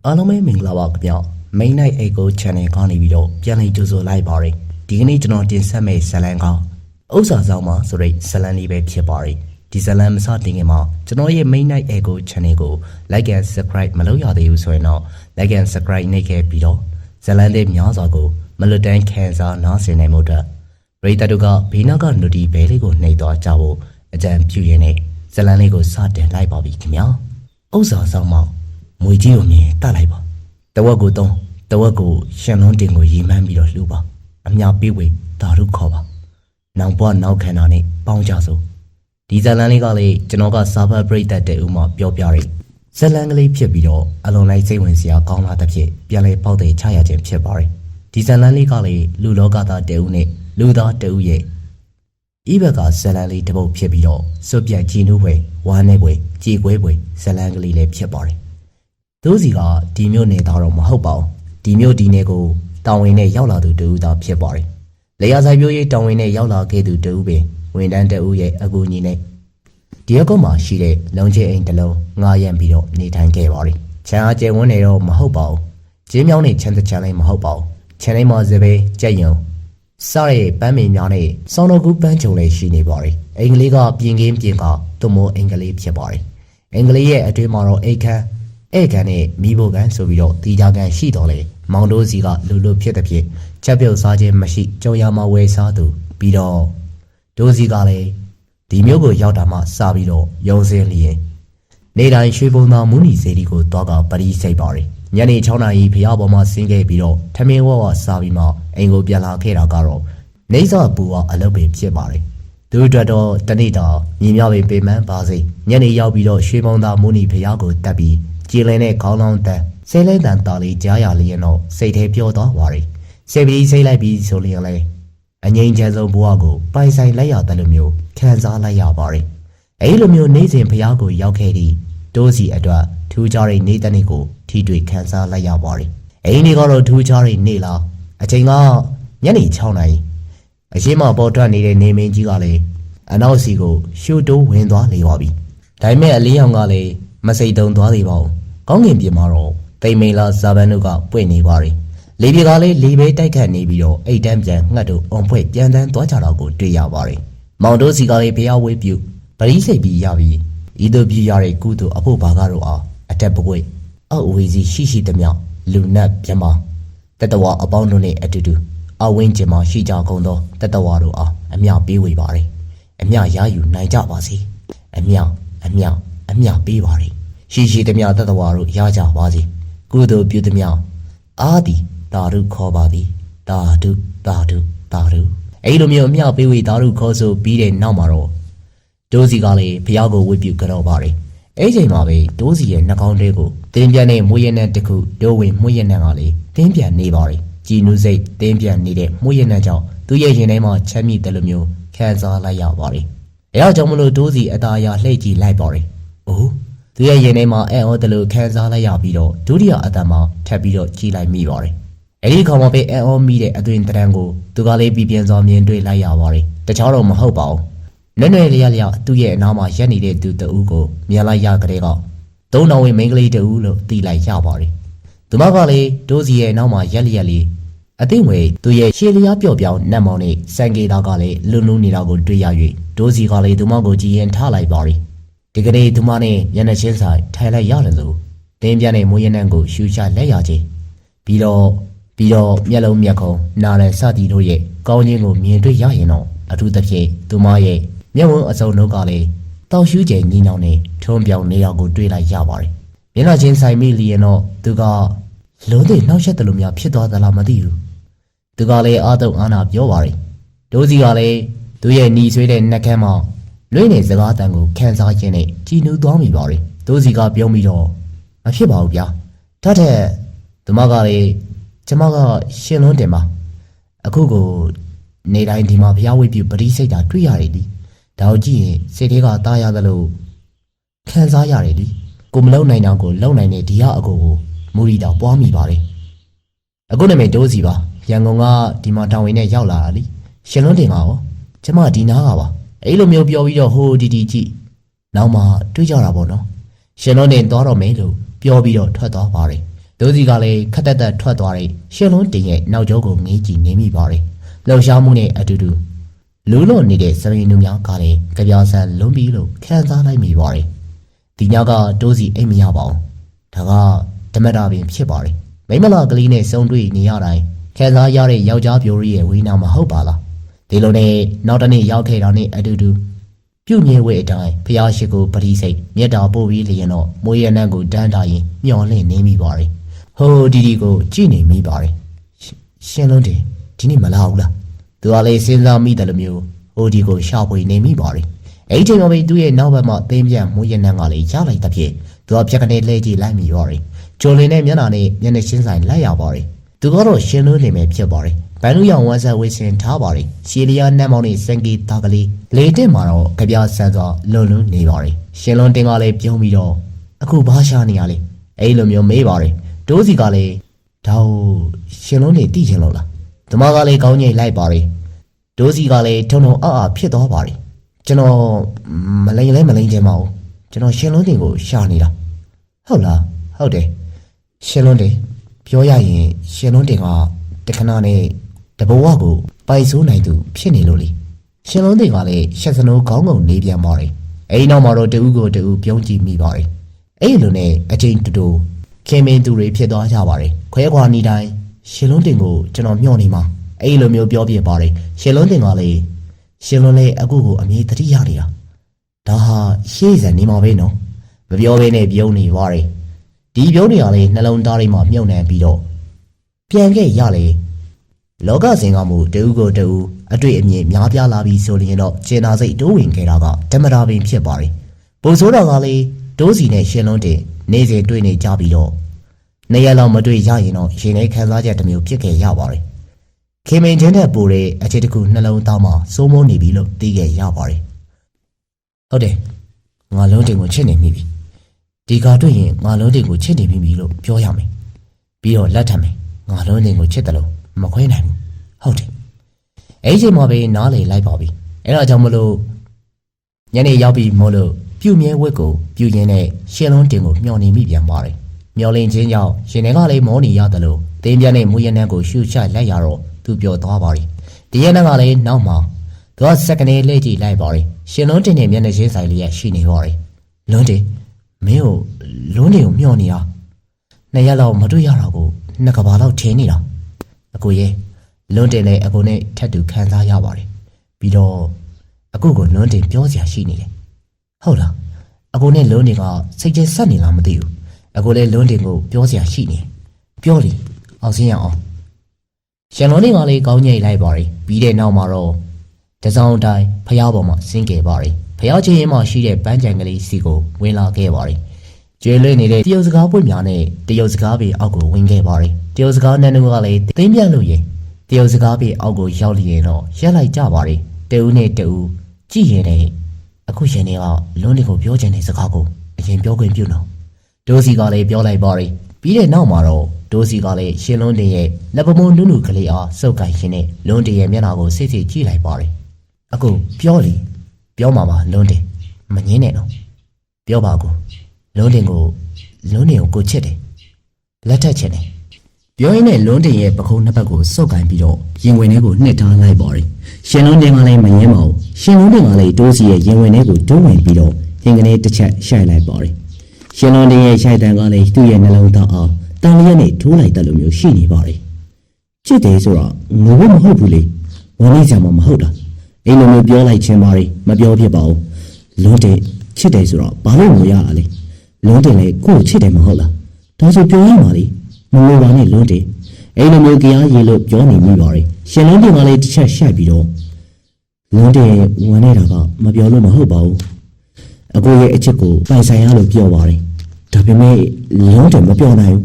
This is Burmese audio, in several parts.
အားလုံးပဲမင်္ဂလာပါခင်ဗျာ Main Night Echo Channel ကနေပြီးတော့ပြန်လည်ကြိုဆိုလိုက်ပါရယ်ဒီကနေ့ကျွန်တော်တင်ဆက်မယ့်ဇာတ်လမ်းကဥစ္စာဆောင်မှာဆိုတဲ့ဇာတ်လမ်းလေးပဲဖြစ်ပါရယ်ဒီဇာတ်လမ်းမစတင်ခင်မှာကျွန်တော်ရဲ့ Main Night Echo Channel ကို Like and Subscribe မလုပ်ရသေးဘူးဆိုရင်တော့ Like and Subscribe နှိပ်ခဲ့ပြီးတော့ဇာတ်လမ်းတွေများစွာကိုမလွတ်တမ်းခံစားနားဆင်နိုင်မှုအတွက်ပရိသတ်တို့ကဘေးနောက်ကနူတီဘဲလေးကိုနှိပ်သွားကြဖို့အကြံပြုရင်းနဲ့ဇာတ်လမ်းလေးကိုစတင်လိုက်ပါပြီခင်ဗျာဥစ္စာဆောင်မှာငွေကြီးကိုမြင်တတ်လိုက်ပါတဝက်ကိုသုံးတဝက်ကိုရှင်လုံးတင်ကိုရီမှန်းပြီးတော့လှူပါအမြပေးဝေဓာတုခေါ်ပါနောင်ဘွားနောက်ခန္ဓာနဲ့ပေါင်းကြစို့ဒီဇလန်လေးကလေကျွန်တော်ကစာဖတ်ပရိသတ်တဲ့ဥမှာပြောပြရဇလန်ကလေးဖြစ်ပြီးတော့အလုံးလိုက်စိတ်ဝင်စရာကောင်းလာတဲ့ဖြစ်ပြန်လဲပေါက်တဲ့ချရခြင်းဖြစ်ပါတယ်ဒီဇလန်လေးကလေလူလောကသားတဲ့ဥနဲ့လူသားတဲ့ဥရဲ့ဤဘက်ကဇလန်လေးတစ်ပုတ်ဖြစ်ပြီးတော့စွတ်ပြတ်ကြည်နူးပွဲဝါနေပွဲကြည်ကွဲပွဲဇလန်ကလေးလည်းဖြစ်ပါတယ်တို့စီကဒီမျိုးနေသားတော့မဟုတ်ပါဘူးဒီမျိုးဒီနေကိုတောင်ဝင်နဲ့ရောက်လာသူတူသားဖြစ်ပါတယ်လေယာဆိုင်မျိုးရေးတောင်ဝင်နဲ့ရောက်လာခဲ့သူတူပင်ဝန်တန်းတူရဲ့အကူအညီနဲ့ဒီအကုန်းမှာရှိတဲ့လုံချဲအိမ်တစ်လုံးငားရမ်းပြီးတော့နေထိုင်ခဲ့ပါတယ်ချမ်းအားကျဲဝန်းနေတော့မဟုတ်ပါဘူးကျင်းမြောင်းနဲ့ချမ်းတချမ်းလည်းမဟုတ်ပါဘူးချမ်းလေးမှာစပယ်ကြက်ယုံစားရဲ့ပန်းမင်များနဲ့စောင်းတော်ကူပန်းချုံလေးရှိနေပါတယ်အင်္ဂလိပ်ကပြင်ကင်းပြင်ကသူ့မိုးအင်္ဂလိပ်ဖြစ်ပါတယ်အင်္ဂလိပ်ရဲ့အတွင်းမှာတော့အိတ်ခမ်းဧကန်နဲ့မိဘကန်ဆိုပြီးတော့တီးကြကန်ရှိတော်လေမောင်တို့စီကလူလူဖြစ်တဲ့ဖြစ်ချက်ပြုတ်စားခြင်းမရှိကြုံရမှာဝယ်စားသူပြီးတော့တို့စီကလည်းဒီမျိုးကိုရောက်တာမှစပြီးတော့ရုံစင်းလျင်နေတိုင်းရွှေဘုံသာမူနီစေတီကိုတော့ကပရိစိတ်ပါတယ်ညနေ6 နာရီဖျားပေါ်မှာဆင်းခဲ့ပြီးတော့ထမင်းဝဝစားပြီးမှအိမ်ကိုပြန်လာခဲ့တာကတော့နေစာပူကအလုပ်ပဲဖြစ်ပါတယ်သူတို့တော့တနေ့တာမြင်မြပင်ပေမန်းပါစေညနေရောက်ပြီးတော့ရွှေဘုံသာမူနီဖျားကိုတက်ပြီးကြည်လင်းတဲ့ခေါင်းလောင်းတန်းဆဲလဲတန်တာလေးကြားရလျင်တော့စိတ်ထဲပြောသွားပါရီစိတ်ပြီးစိတ်လိုက်ပြီးဆိုလျင်လဲအငြိမ်းချမ်းဆုံးဘဝကိုပိုင်ဆိုင်လိုက်ရတဲ့လိုမျိုးခံစားလိုက်ရပါရီအဲဒီလိုမျိုးနေစဉ်ဖျားကိုရောက်ခဲ့သည့်တိုးစီအတွက်ထူးခြားတဲ့နေတဲ့နေ့ကိုထိတွေ့ခံစားလိုက်ရပါရီအဲဒီနေ့ကတော့ထူးခြားတဲ့နေ့လားအချိန်ကညနေ6 နာရီအရှိမပေါ်ထွက်နေတဲ့နေမင်းကြီးကလည်းအနောက်စီကိုရှူတိုးဝင်သွားလေပါပြီဒါပေမဲ့အလင်းရောင်ကလည်းမစိတ်တုံသွားသေးပါဘူးကောင်းကင်ပြင်မှာတော့တိမ်မိန်လာဇာဗန်တို့ကပွင့်နေပါရီလေပြေကလည်းလေပဲတိုက်ခတ်နေပြီးတော့အိတ်တန်းပြန်ငှက်တို့အုံဖွဲ့ပြန်တန်းသွားကြတော့ကိုတွေ့ရပါရီမောင်တို့စီကလည်းဖျားဝေးပြုပရိစိတ်ပြီးရပြီးဤတို့ပြရတဲ့ကုသိုလ်အဖို့ဘာကတော့အားအတက်ပွေအောက်ဝေးစီရှိသမျှလူနတ်ပြမတတဝအပေါင်းတို့နဲ့အတူတူအဝင်းကျင်မှာရှိကြကုန်သောတတဝတို့အားအမြပေးဝေပါရီအမြရယူနိုင်ကြပါစေအမြပေးပါရီရှိသမျှတတဝါတို့ရကြပါစေကုသိုလ်ပြုသမျှအာဒီတာရုခေါ်ပါသည်တာဒုအဲ့လိုမျိုးအမြောက်ပေးဝေတာရုခေါ်ဆိုပြီးတဲ့နောက်မှာတော့ဒိုးစီကလည်းဖျားကိုဝတ်ပြုကြတော့ပါတယ်အဲ့ချိန်မှာပဲဒိုးစီရဲ့နှာခေါင်းထဲကိုတင်းပြန်တဲ့မွေးရနံတစ်ခုဒိုးဝင်မွေးရနံကလည်းတင်းပြန်နေပါတယ်ကြည်နူးစိတ်တင်းပြန်နေတဲ့မွေးရနံကြောင့်သူ့ရဲ့ရင်ထဲမှာချမ်းမြေ့တယ်လို့မျိုးခံစားလိုက်ရပါတယ်အဲဒါကြောင့်မလို့ဒိုးစီအသားအရလှည့်ကြည့်လိုက်ပါတယ်အိုးသူရဲ့ရင်ထဲမှာအံ့ဩတယ်လို့ခံစားလိုက်ရပြီးတော့ဒုတိယအတန်မှာထပ်ပြီးတော့ကြည်လိုက်မိပါတယ်။အဲဒီခါမှာပဲအံ့ဩမိတဲ့အသွင်တရံကိုသူကလေးပြပြန်စွာမြင်တွေ့လိုက်ရပါတယ်။တခြားတော့မဟုတ်ပါဘူး။နွဲ့နွဲ့လျက်သူ့ရဲ့အနားမှာရက်နေတဲ့သူတဦးကိုမြင်လိုက်ရကြတဲ့ကသုံးတော်ဝင်မိန်းကလေးတဦးလို့သိလိုက်ရပါတယ်။သူမကလေးဒိုးစီရဲ့နောက်မှာရက်လျက်လေးအသိငွေသူရဲ့ရှေလျားပျော့ပြောင်းနတ်မောင်နဲ့စံကေတာကလည်းလူနူးနေတာကိုတွေ့ရ၍ဒိုးစီကလေးသူမကိုကြည်ရင်ထားလိုက်ပါတယ်။ဒီကနေ့သူမနဲ့ညနေချင်းဆိုင်ထိုင်လိုက်ရတယ်လို့တင်းပြတဲ့မွေးရနံကိုရှူချလက်ရခြင်းပြီးတော့မျက်လုံးမျက်ခုံးနားလည်းစသည်တို့ရဲ့ကောင်းခြင်းကိုမြင်တွေ့ရရင်တော့အထူးသဖြင့်သူမရဲ့မျက်ဝန်းအစုံတို့ကလည်းတောက်ရှူးကျညီညောင်းနဲ့ထုံးပြောင်နေတာကိုတွေ့လိုက်ရပါတယ်မျက်နှာချင်းဆိုင်မိလျင်တော့သူကလုံးတဲ့နှောက်ရက်တယ်လို့များဖြစ်သွားသလားမသိဘူးသူကလည်းအာတုံအာနာပြောပါတယ်ဒိုးစီကလည်းသူရဲ့ညီဆွေးတဲ့နှက်ခမ်းမှာလွင့်နေစကားတန်ကိုခံစားခြင်းနဲ့ကြည်နူးသွားမိပါတယ်ဒိုးစီကပြုံးပြီးတော့မဖြစ်ပါဘူးဗျာထက်သူမကလည်းကျမကရှင်လုံးတင်ပါအခုကိုနေတိုင်းဒီမှာဖျားဝေးပြပရိစိတ်တာတွေ့ရတယ်ဒီဒါကိုကြည့်ရင်စိတ်ထဲကတားရသလိုခံစားရတယ်ဒီကိုမလုံနိုင်တော့ကိုလုံနိုင်တဲ့ဒီဟာအကိုကိုမူရီတာပွားမိပါတယ်အခုနာမည်ဒိုးစီပါရန်ကုန်ကဒီမှာတောင်ဝင်နဲ့ရောက်လာတာလीရှင်လုံးတင်ကရောကျမဒီနားကပါအဲ့လိုမျိုးပြောပြီးတော့ဟိုဒီကြည့်နောက်မှတွေ့ကြတာပေါ့နော်ရှင်လုံးတင်သွားတော့မယ်လို့ပြောပြီးတော့ထွက်သွားပါတယ် ဒိုးစီကလည်းခက်တက်တက်ထွက်သွားတဲ့ရှင်လုံးတင်ရဲ့နောက်ကျောကိုငေးကြည့်နေမိပါတယ်လှုပ်ရှားမှုနဲ့အတူတူလူလွန်နေတဲ့စရင်လူများကလည်းကြပြဆန်လွန်ပြီးလို့ခံစားလိုက်မိပါတယ်ဒီညကဒိုးစီအိမ်မရပါဘူးဒါကဓမ္မတာပင်ဖြစ်ပါတယ်မိမလာကလေးနဲ့စုံတွေ့နေရတိုင်းခံစားရတဲ့ယောက်ျားပြိုရီရဲ့ဝိနာမဟုတ်ပါလားဒီလိုနဲ့နောက်တနေ့ရောက်ခဲ့တာနဲ့အတူတူပြုတ်မြဲဝဲအတိုင်းဖျားရှိကိုပတိစိတ်မြတ်တာပို့ပြီးလျင်တော့မွေးရနန်းကိုတန်းတာရင်မျော်လင့်နေမိပါတယ်ဟိုဒီကိုကြည့်နေမိပါတယ်ရှင်လုံးတင်ဒီနေ့မလာဘူးလားသူကလည်းစဉ်းစားမိတယ်လို့မျိုးဟိုဒီကိုရှာဖွေနေမိပါတယ်အဲ့ချိန်မှာပဲသူ့ရဲ့နောက်ဘက်မှာသင်းပြန်မွေးရနန်းကလည်းရလိုက်တဲ့ဖြစ်သူကပြက်ကနေလဲကြည့်လိုက်မိပါတယ်ဂျိုလင်နဲ့မျက်နှာနဲ့မျက်နှာချင်းဆိုင်လိုက်ရပါတယ်သူကတော့ရှင်လုံးနေမယ်ဖြစ်ပါတယ်ဘန်လူရောင်ဝမ်းဆက်ဝေးစင်ထားပါတယ်ရှီလီယာနတ်မောင်နဲ့စင်ကီတာကလေးလေတက်မှာတော့ကြပြဆန်စွာလွန်လွန်းနေပါတယ်ရှင်လွန်တင်ကလည်းပြုံးပြီးတော့အခုဘာရှာနေရလဲအဲ့လိုမျိုးမေးပါတယ်ဒိုးစီကလည်းဒါရှင်လွန်နေတိချင်လို့လားဓမ္မကလည်းကောင်းကြီးလိုက်ပါတယ်ဒိုးစီကလည်းထုံထုံအားဖြစ်သွားပါတယ်ကျွန်တော်မလိန်ချင်ပါဘူးကျွန်တော်ရှင်လွန်တင်ကိုရှာနေတာဟုတ်လားဟုတ်တယ်ရှင်လွန်တင်ပြောရရင်ရှင်လွန်တင်ကတခဏနဲ့တဘဝကိုပိုက်ဆိုးနိုင်သူဖြစ်နေလို့လေရှင်လုံးတွေကလည်းရှက်စနိုးခေါင်းငုံနေပြန်ပါတယ်အဲ့နောက်မှာတော့တူဦးကိုတူဦးပြုံးကြည့်မိပါတယ်အဲ့လိုနဲ့အချိန်တူခင်မင်းသူတွေဖြစ်သွားကြပါတယ်ခွဲခွာနေတိုင်းရှင်လုံးတင်ကိုကျွန်တော်မျှော်နေမှာအဲ့လိုမျိုးပြောပြပါတယ်ရှင်လုံးတင်ကလည်းရှင်လုံးလေးအခုကိုအမြဲတတိရနေတာဒါဟာရှေ့စံနေမှာပဲနော်မပြောဘဲနဲ့ပြုံးနေပါတယ်ဒီပြုံးတွေကလည်းနှလုံးသားတွေမှာမြုပ်နှံပြီးတော့ပြန်ခဲ့ရလေလောကစင်ကမှုတူကိုတူအတွေ့အမြင်များပြားလာပြီးဆိုရင်တော့ကျင်နာစိတ်တိုးဝင်ခဲ့တာကဓမ္မတာပင်ဖြစ်ပါတယ်ပုံစိုးတော်ကလည်းဒိုးစီနဲ့ရှင်လုံးတင်နေစဉ်တွေ့နေကြပြီးတော့နေရလောက်မတွေ့ရရင်တော့ရင်ထဲခံစားချက်တစ်မျိုးဖြစ်ခဲ့ရပါတယ်ခင်မင်ချင်းတဲ့ပူတဲ့အခြေတစ်ခုနှလုံးသားမှာစိုးမိုးနေပြီလို့သိခဲ့ရပါတယ်ဟုတ်တယ်ငါလုံးတင်ကိုချစ်နေမိပြီဒီကားတွေ့ရင်ငါလုံးတင်ကိုချစ်နေပြီလို့ပြောရမယ်ပြီးတော့လက်ထပ်မယ်ငါလုံးတင်ကိုချစ်တယ်လို့မခွဲနိုင်ဘူးဟုတ်တယ်အဲ့ချိန်မှာပဲနားလေလိုက်ပါပြီအဲ့ဒါကြောင့်မလို့ညနေရောက်ပြီမို့လို့ပြုတ်မြဲဝက်ကိုပြုတ်ရင်းနဲ့ရှင်လုံးတင်ကိုမျောနေမိပြန်ပါတယ်မျောလင်းချင်းကြောင့်ရှင်တွေကလည်းမောနေရတယ်လို့တင်းပြနဲ့မူရနန်းကိုရှုချလိုက်ရတော့သူပြောသွားပါတယ်ဒီရနန်းကလည်းနောက်မှာသူကစက္ကနေလေးကြည့်လိုက်ပါတယ်ရှင်လုံးတင်နဲ့မျက်နှာချင်းဆိုင်လေးရရှိနေပါတယ်လွန်းတင်မင်းကိုလွန်းတင်ကိုမျောနေတာနှစ်ရက်လောက်မတွေ့ရတော့ကိုနှစ်ကဘာလောက်ထင်းနေတာအကိုရဲ့လွန်းတင်နဲ့အကိုနဲ့ထပ်တူခံစားရပါတယ်ပြီးတော့အခုကိုလွန်းတင်ပြောစရာရှိနေတယ်ဟုတ်လားအကိုနဲ့လွန်းတင်ကစိတ်ကျဆက်နေလားမသိဘူးအကိုလည်းလွန်းတင်ကိုပြောစရာရှိနေပြောလေအောင်စင်းရအောင်ရှင်လွန်းတင်ကလည်းကောင်းကြီးလိုက်ပါတယ်ပြီးတဲ့နောက်မှာတော့တစောင်းတိုင်းဖျားပေါ်မှာဆင်းခဲ့ပါတယ်ဖျားချင်းရင်မှာရှိတဲ့ပန်းကြံကလေးစီကိုဝင်လာခဲ့ပါတယ်ကျွေလွင့်နေတဲ့တရုတ်စကားပွင့်များနဲ့တရုတ်စကားပေအောက်ကိုဝင်ခဲ့ပါတယ်တရုတ်စကားနန်းတို့ကလည်းသိမ်းပြလို့ရင်တရုတ်စကားပေအောက်ကိုရောက်လျင်တော့ရက်လိုက်ကြပါတယ်တဦးနဲ့တဦးကြည့်ရင်လည်းအခုရှင်တွေကလွန်းတွေကိုပြောချင်တဲ့စကားကိုအရင်ပြောခွင့်ပြုတော့ဒိုးစီကလည်းပြောလိုက်ပါတယ်ပြီးတဲ့နောက်မှာတော့ဒိုးစီကလည်းရှင်လွန်းတင်ရဲ့လက်ပမုံနုနုကလေးအားစုပ်ကိုင်ရှင်နဲ့လွန်းတင်ရဲ့မျက်နှာကိုစိတ်စိတ်ကြည့်လိုက်ပါတယ်အခုပြောလေပြောမှာပါလွန်းတင်မငင်းနဲ့တော့ပြောပါကူလွန်းတင်ကိုကိုချစ်တယ်လက်ထက်ချင်တယ်ပြောရင်းနဲ့လွန်းတင်ရဲ့ပခုံးနှစ်ဘက်ကိုစုပ်ကိုင်ပြီးတော့ရင်ဝင်ထဲကိုနှစ်ထားလိုက်ပါတယ်ရှင်လွန်းတင်ကလည်းမငင်းပါဘူးရှင်လွန်းတင်ကလည်းဒိုးစီရဲ့ရင်ဝင်ထဲကိုတိုးဝင်ပြီးတော့ရင်ကနေတစ်ချက်ရှိုက်လိုက်ပါတယ်ရှင်လွန်းတင်ရဲ့ရှိုက်တန်ကလည်းသူ့ရဲ့နှလုံးသားအောင်တန်လျက်နဲ့ထိုးလိုက်တဲ့လိုမျိုးရှိနေပါတယ်ချစ်တယ်ဆိုတော့ငိုဖို့မဟုတ်ဘူးလေဝန်လေးကြမှာမဟုတ်တာအဲ့လိုမျိုးပြောလိုက်ချင်းပါလေမပြောဖြစ်ပါဘူးလွန်းတင်ချစ်တယ်ဆိုတော့ဘာလို့ငိုရတာလဲလွန်းတင်လည်းကိုယ့်ချစ်တယ်မဟုတ်လားဒါဆိုပြောရမှာလေမငိုပါနဲ့လွန်းတင်အဲ့လိုမျိုးကြားရည်လို့ပြောနေမိပါတယ်ရှင်လွန်းတင်ကလည်းတစ်ချက်ရှိုက်ပြီးတော့လွန်းတင်ဝင်နေတာကမပြောလို့မဟုတ်ပါဘူးအကိုရဲ့အချစ်ကိုပိုင်ဆိုင်ရလို့ပြောပါတယ်ဒါပေမဲ့လွန်းတင်မပြောနိုင်ဘူ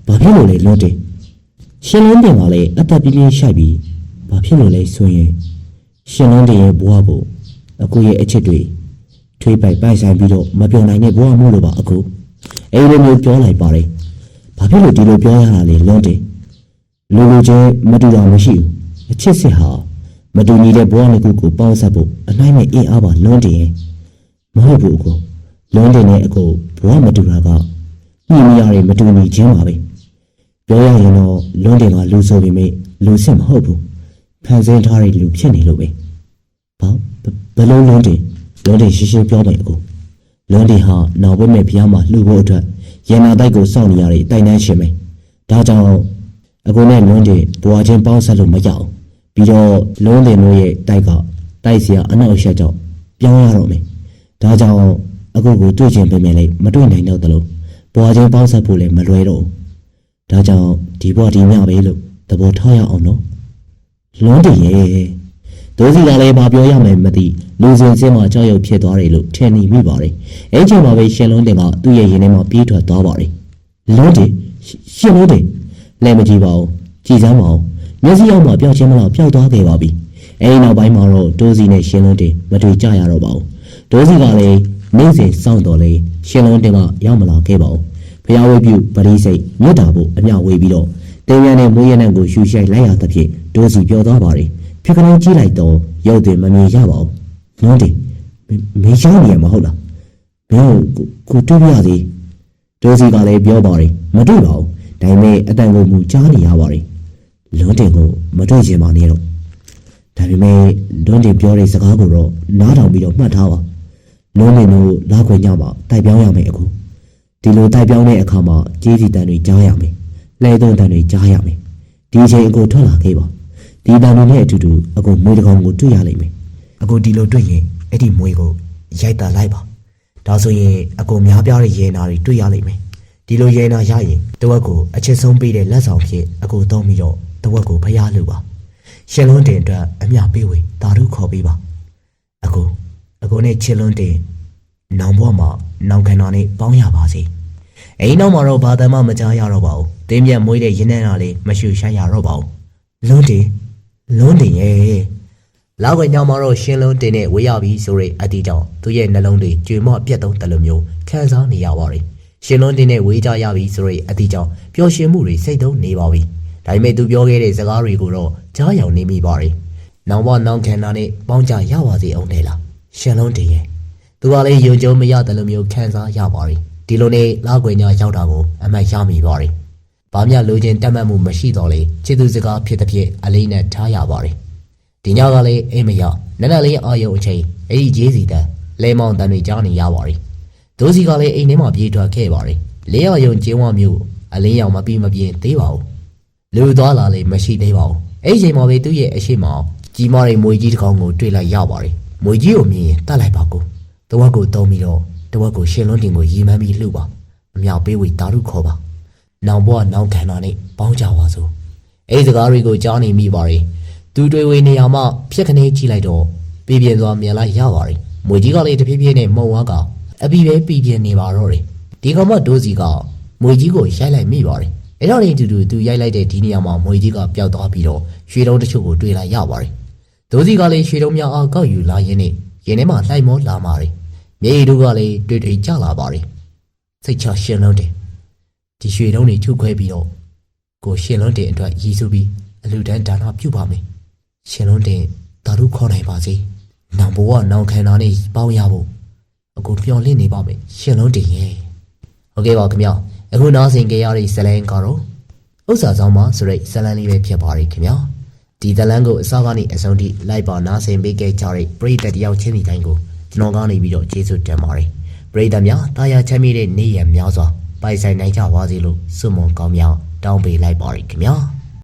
းဘာဖြစ်လို့လဲလွန်းတင်ရှင်လွန်းတင်ကလည်းအသက်ပြင်းပြင်းရှိုက်ပြီးဘာဖြစ်လို့လဲဆိုရင်ရှင်လွန်းတင်ရဲ့ဘဝကိုအကိုရဲ့အချစ်တွေထွေးပိုင်ဆိုင်ပြီးတော့မပြောနိုင်တဲ့ဘဝမျိုးလိုပါအကိုအဲ့လိုမျိုးပြောလိုက်ပါတယ်ဘာဖြစ်လို့ဒီလိုပြောရတာလဲလွန်းတင်လူချင်းမတူတာမရှိဘူးအချစ်စစ်ဟာမတူညီတဲ့ဘဝနှစ်ခုကိုပေါင်းစပ်ဖို့အနိုင်နဲ့အင်အားပါလွန်းတင်ရဲ့မဟုတ်ဘူးအကိုလွန်းတင်နဲ့အကိုဘဝမတူတာက ညင်မရမတူညီချင်းပါပဲပြောရရင်တော့လွန်းတင်ကလူဆိုပေမဲ့လူစစ်မဟုတ်ဘူးဖန်ဆင်းထားတဲ့လူဖြစ်နေလို့ပဲဘာဘလုံးလွန်းတင်ရှင်းရှင်းပြောမယ်အကိုလွန်းတင်ဟာနောက်ဘက်မဲ့ဖျားမှာလှူဖို့အတွက်ရန်နာတိုက်ကိုစောင့်နေရတဲ့တိုင်တန်းရှင်ပဲဒါကြောင့်အကိုနဲ့လွန်းတင်ဘွာချင်းပေါင်းဆက်လို့မရအောင်ပြီးတော့လွန်းတင်တို့ရဲ့တိုက်စရာအနောက်ရှက်ကြောင့်ပြောင်းရတော့မယ်ဒါကြောင့်အကိုကိုတွေ့ချင်ပေမဲ့လည်းမတွေ့နိုင်တော့တယ်လို့ဘွာချင်းပေါင်းဆက်ဖို့လည်းမလွယ်တော့ဘူးဒါကြောင့်ဒီဘွာဒီညပဲလို့သဘောထားရအောင်နော်လွန်းတင်ရဲ့ဒိုးစီကလည်းမပြောရမယ်မသိလူစင်စင်းမှာကြောက်ရွံ့ဖြစ်သွားတယ်လို့ထင်နေမိပါတယ်အဲ့ချိန်မှာပဲရှင်လွန်းတင်ကသူ့ရဲ့ရင်ထဲမှာပြေးထွက်သွားပါတယ်လွန်းတင်ရှင်လွန်းတင်လည်းမကြည့်ပါဘူးကြည်စမ်းပါဦးမျက်စိအောက်မှာပျောက်ချင်းမလို့ပျောက်သွားခဲ့ပါပြီအဲဒီနောက်ပိုင်းမှာတော့ဒိုးစီနဲ့ရှင်လွန်းတင်မတွေ့ကြရတော့ပါဘူးဒိုးစီကလည်းနေ့စဉ်စောင့်တော်လေရှင်လွန်းတင်ကရောက်မလာခဲ့ပါဘူးဖျားဝေးပြုပရိစိတ်မြတ်တာဖို့အမျှဝေးပြီးတော့တင်ရနဲ့မွေးရနဲ့ကိုရှူရှိုက်လိုက်ရသဖြင့်ဒိုးစီပြောသွားပါတယ်ဖြစ်ကလေးကြည့်လိုက်တော့ရုပ်တွေမမြင်ရပါဘူးလွန်းတင်မင်းရှောင်းနေရမဟုတ်လားမင်းကိုတွေ့ရသေးဒိုးစီကလည်းပြောပါတယ်မတွေ့ပါဘူးဒါပေမဲ့အတန်ကိုမူကြားနေရပါတယ်လွန်းတင်ကိုမတွေ့ချင်ပါနဲ့တော့ဒါပေမဲ့လွန်းတင်ပြောတဲ့စကားကိုတော့နားထောင်ပြီးတော့မှတ်ထားပါလွန်းတင်တို့လာခွင့်ညမှာတိုက်ပြောင်းရမယ်အခုဒီလိုတိုက်ပြောင်းတဲ့အခါမှာကြေးစီတန်တွေကြားရမယ်လဲသွန်းတန်တွေကြားရမယ်ဒီအချိန်အကိုထွက်လာခဲ့ပါဒီတန်တွေနဲ့အတူတူအကိုမွေးတကောင်ကိုတွေ့ရလိမ့်မယ်အကိုဒီလိုတွေ့ရင်အဲ့ဒီမွေကိုရိုက်တာလိုက်ပါဒါဆိုရင်အကိုများပြားတဲ့ရေနာတွေတွေ့ရလိမ့်မယ်ဒီလိုရေနာရရင်တဝက်ကိုအချစ်ဆုံးပေးတဲ့လက်ဆောင်ဖြစ်အကိုသုံးပြီးတော့တဝက်ကိုဖျားလို့ပါရှင်လွန်းတင်အတွက်အမျှပေးဝေတာတို့ခေါ်ပေးပါအကိုနဲ့ချစ်လွန်းတင်နောင်ဘွားမှာနောင်ခန္ဓာနဲ့ပေါင်းရပါစေအိမ်နောက်မှာတော့ဘာတမ်းမှမကြားရတော့ပါဘူးတင်းမြတ်မွေးတဲ့ရင်းနှံတာလေးမရှူရှိုက်ရတော့ပါဘူးလွန်းတင်ရဲ့လောက်ခွေညောင်မှာတော့ရှင်လွန်းတင်နဲ့ဝေးရပြီဆိုရဲအတီးကြောင့်သူ့ရဲ့နှလုံးတွေကြွေမော့ပြတ်သုံးတယ်လို့မျိုးခံစားနေရပါတယ်ရှင်လွန်းတင်နဲ့ဝေးကြရပြီဆိုရဲအတီးကြောင့်ပျော်ရွှင်မှုတွေစိတ်သုံးနေပါပြီဒါပေမဲ့သူပြောခဲ့တဲ့စကားတွေကိုတော့ကြားရောက်နေမိပါတယ်နောင်ဘနောင်ခန္ဓာနဲ့ပေါင်းကြရပါစေအောင်တယ်လားရှင်လွန်းတင်ရဲ့သူကလည်းယုံကြည်မရတယ်လို့မျိုးခံစားရပါတယ်ဒီလိုနဲ့လောက်ခွေညရောက်တာကိုအမှတ်ရမိပါတယ်ဘာမှလိုချင်တက်မှတ်မှုမရှိတော့လေချစ်သူစကားဖြစ်တဲ့ဖြစ်အလေးနဲ့ထားရပါတယ်ဒီညကလည်းအိမ်မရနက်နက်လေးအာယုံအချိန်အဲ့ဒီကြီးစီတန်လဲမောင်တန်တွေကြားနေရပါတယ်ဒိုးစီကလည်းအိမ်ထဲမှာပြေးထွက်ခဲ့ပါတယ်လေးအာယုံကျင်းဝမျိုးအလင်းရောင်မပြီးမပြင်းသေးပါဘူးလူသွားလာလေမရှိသေးပါဘူးအဲ့ဒီချိန်မှာပဲသူ့ရဲ့အရှိမောင်ကြီးမားတဲ့မွေကြီးတစ်ကောင်ကိုတွေ့လိုက်ရပါတယ်မွေကြီးကိုမြင်ရင်တတ်လိုက်ပါကိုတဝက်ကိုတုံးပြီးတော့တဝက်ကိုရှင်လွန်းတင်ကိုရီမန်းပြီးလှုပ်ပါအမြောက်ပေးဝေတာတို့ခေါ်ပါနောင်ဘွားနောင်ခန္ဓာနဲ့ပေါင်းကြပါစို့အဲ့ဒီစကားတွေကိုကြားနေမိပါတယ်သူတွေဝေနေရမှဖြက်ခနေကြည့်လိုက်တော့ပြည်ပြင်းစွာမြင်လိုက်ရပါတယ်မွေကြီးကလည်းတဖြည်းဖြည်းနဲ့မှုံဝါကအပီပဲပြည်ပြင်းနေပါတော့တယ်ဒီကောင်မဒိုးစီကမွေကြီးကိုရိုက်လိုက်မိပါတယ်အဲ့တော့နေတူသူရိုက်လိုက်တဲ့ဒီနေရာမှာမွေကြီးကပျောက်သွားပြီးတော့ရွှေတုံးတချို့ကိုတွေ့လိုက်ရပါတယ်ဒိုးစီကလည်းရွှေတုံးများအားကောက်ယူလာရင်းနဲ့ရင်ထဲမှာလှိုက်မောလာပါတယ်မြေရီတို့ကလည်းတွေ့ကြလာပါတယ်စိတ်ချရှင်လုံးတယ်ဒီရွှေတုံးတွေချုပ်ခွဲပြီးတော့ကိုရှင်လွန်းတင်အတွက်ရည်စူးပြီးအလူတန်းဒါနပြုပါမယ်ရှင်လွန်းတင်ဒါတို့ခေါ်နိုင်ပါစေနောင်ဘဝနောင်ခန္ဓာနဲ့ပေါင်းရဖို့အကိုမျှော်လင့်နေပါမယ်ရှင်လွန်းတင်ရဲ့ဟုတ်ကဲ့ပါခင်ဗျအခုနားဆင်ကြရတဲ့ဇလန်ကတော့ဥစ္စာဆောင်မှာဆိုတဲ့ဇလန်လေးပဲဖြစ်ပါတယ်ခင်ဗျဒီဇလန်ကိုအစကနေအဆုံးထိလိုက်ပါနားဆင်ပေးခဲ့ကြတဲ့ပရိသတ်တယောက်ချင်းစီတိုင်းကိုကျွန်တော်ကနေပြီးတော့ကျေးဇူးတင်ပါတယ်ပရိသတ်များတာယာချမ်းမြေ့တဲ့နေ့ရက်များစွာပိုင်ဆိုင်နိုင်ကြပါစေလို့ဆုမွန်ကောင်းများတောင်းပေးလိုက်ပါရခင်ဗျာ